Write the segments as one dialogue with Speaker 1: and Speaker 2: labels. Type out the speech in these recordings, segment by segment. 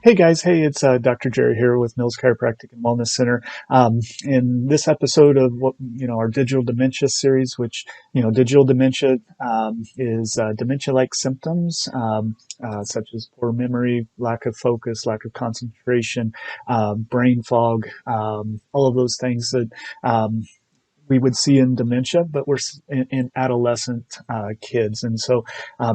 Speaker 1: Hey guys, hey, it's Dr. Jere here with Mills Chiropractic and Wellness Center. In this episode of our digital dementia series, which digital dementia is dementia-like symptoms such as poor memory, lack of focus, lack of concentration, brain fog, all of those things that we would see in dementia, but we're in adolescent kids. And so,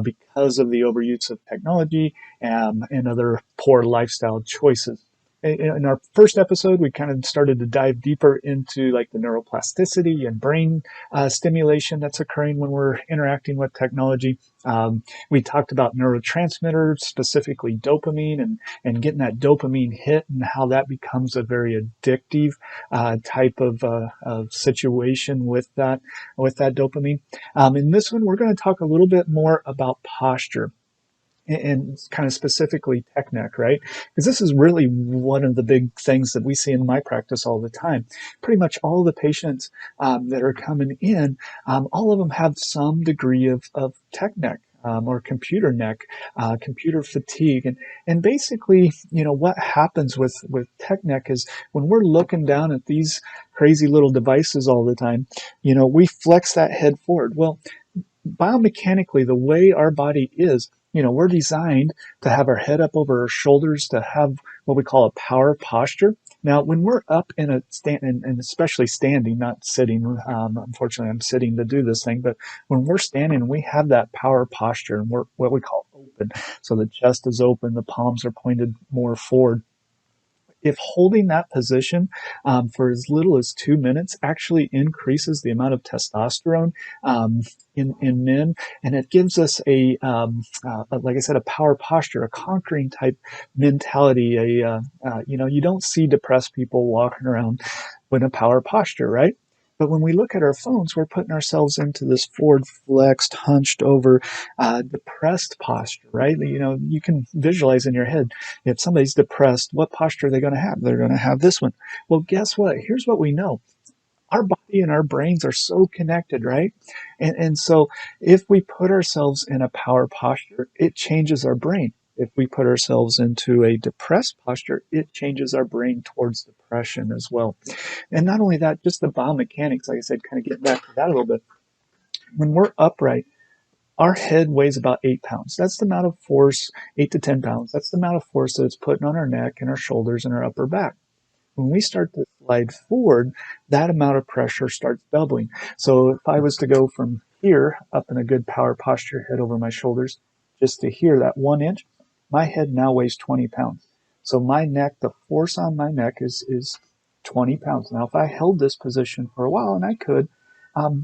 Speaker 1: because of the overuse of technology and other poor lifestyle choices. In our first episode, we kind of started to dive deeper into like the neuroplasticity and brain stimulation that's occurring when we're interacting with technology. We talked about neurotransmitters, specifically dopamine, and getting that dopamine hit and how that becomes a very addictive type of situation with that dopamine. In this one, we're going to talk a little bit more about posture and kind of specifically tech neck, right? Because this is really one of the big things that we see in my practice all the time. Pretty much all the patients that are coming in, all of them have some degree of tech neck. Or computer neck, computer fatigue. And basically, what happens with tech neck is when we're looking down at these crazy little devices all the time, we flex that head forward. Well, biomechanically, the way our body is, we're designed to have our head up over our shoulders, to have what we call a power posture. Now, when we're up in a stand, and especially standing, not sitting, unfortunately, I'm sitting to do this thing, but when we're standing, we have that power posture, and we're what we call open. So the chest is open, the palms are pointed more forward. If holding that position for as little as 2 minutes actually increases the amount of testosterone in men, and it gives us like I said, a power posture, a conquering type mentality. You don't see depressed people walking around with a power posture, right? But when we look at our phones, we're putting ourselves into this forward flexed, hunched over, depressed posture, right? You can visualize in your head, if somebody's depressed, what posture are they going to have? They're going to have this one. Well, guess what? Here's what we know. Our body and our brains are so connected, right? And so if we put ourselves in a power posture, it changes our brain. If we put ourselves into a depressed posture, it changes our brain towards depression as well. And not only that, just the biomechanics, like I said, kind of getting back to that a little bit. When we're upright, our head weighs about 8 pounds. That's the amount of force, 8 to 10 pounds. That's the amount of force that it's putting on our neck and our shoulders and our upper back. When we start to slide forward, that amount of pressure starts doubling. So if I was to go from here up in a good power posture, head over my shoulders, just to here, that 1 inch, my head now weighs 20 pounds. So my neck, the force on my neck is 20 pounds. Now, if I held this position for a while, and I could,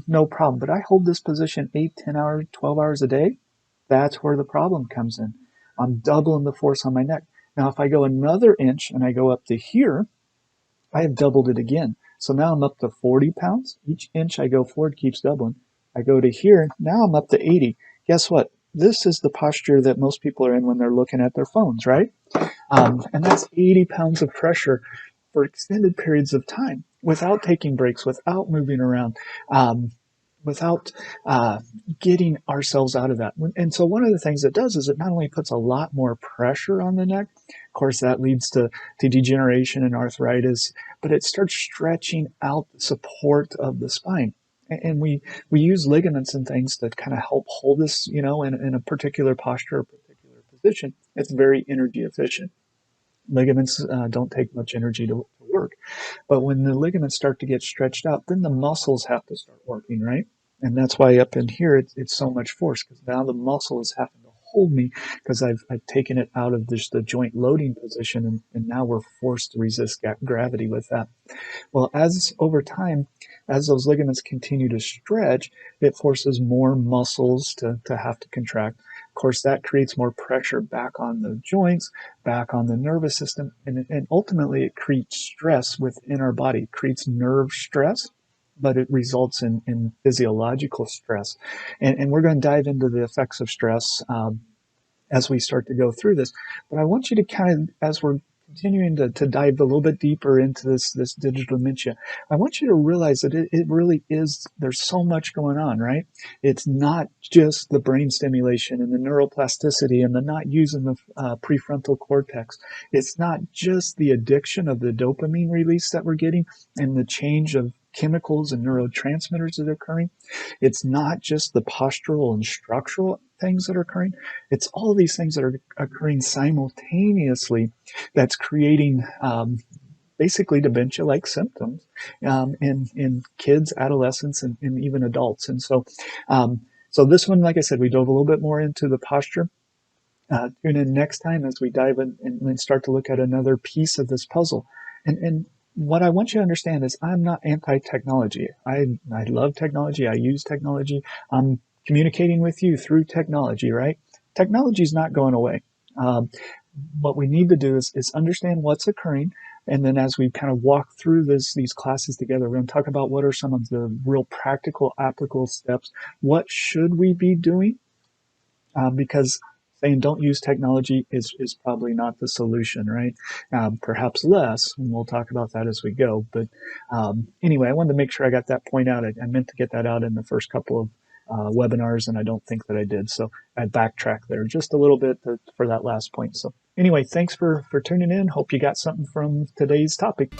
Speaker 1: no problem, but I hold this position 8, 10 hours, 12 hours a day, that's where the problem comes in. I'm doubling the force on my neck. Now, if I go another inch and I go up to here, I have doubled it again. So now I'm up to 40 pounds. Each inch I go forward keeps doubling. I go to here, now I'm up to 80. Guess what? This is the posture that most people are in when they're looking at their phones, right? And that's 80 pounds of pressure for extended periods of time without taking breaks, without moving around, without getting ourselves out of that. And so one of the things it does is it not only puts a lot more pressure on the neck, of course that leads to degeneration and arthritis, but it starts stretching out the support of the spine. And we use ligaments and things that kind of help hold us, in a particular posture or particular position. It's very energy efficient. Ligaments don't take much energy to work. But when the ligaments start to get stretched out, then the muscles have to start working, right? And that's why up in here, it's so much force, because now the muscle is having to hold me because I've taken it out of the joint loading position, and now we're forced to resist gravity with that. Well, as over time, as those ligaments continue to stretch, it forces more muscles to have to contract. Of course, that creates more pressure back on the joints, back on the nervous system, and ultimately it creates stress within our body. It creates nerve stress, but it results in physiological stress. And we're going to dive into the effects of stress as we start to go through this. But I want you to kind of, as we're continuing to dive a little bit deeper into this digital dementia, I want you to realize that it really is, there's so much going on, right? It's not just the brain stimulation and the neuroplasticity and the not using the prefrontal cortex. It's not just the addiction of the dopamine release that we're getting and the change of chemicals and neurotransmitters that are occurring. It's not just the postural and structural things that are occurring. It's all these things that are occurring simultaneously that's creating basically dementia-like symptoms in kids, adolescents, and even adults. And so this one, like I said, we dove a little bit more into the posture. Tune in next time as we dive in and start to look at another piece of this puzzle. And what I want you to understand is I'm not anti-technology. I love technology. I use technology. I'm communicating with you through technology, right? Technology is not going away. What we need to do is understand what's occurring. And then as we kind of walk through these classes together, we're going to talk about what are some of the real practical, applicable steps. What should we be doing? Because saying don't use technology is probably not the solution, right? Perhaps less, and we'll talk about that as we go. But anyway, I wanted to make sure I got that point out. I meant to get that out in the first couple of webinars, and I don't think that I did. So I backtracked there just a little bit for that last point. So anyway, thanks for tuning in. Hope you got something from today's topic.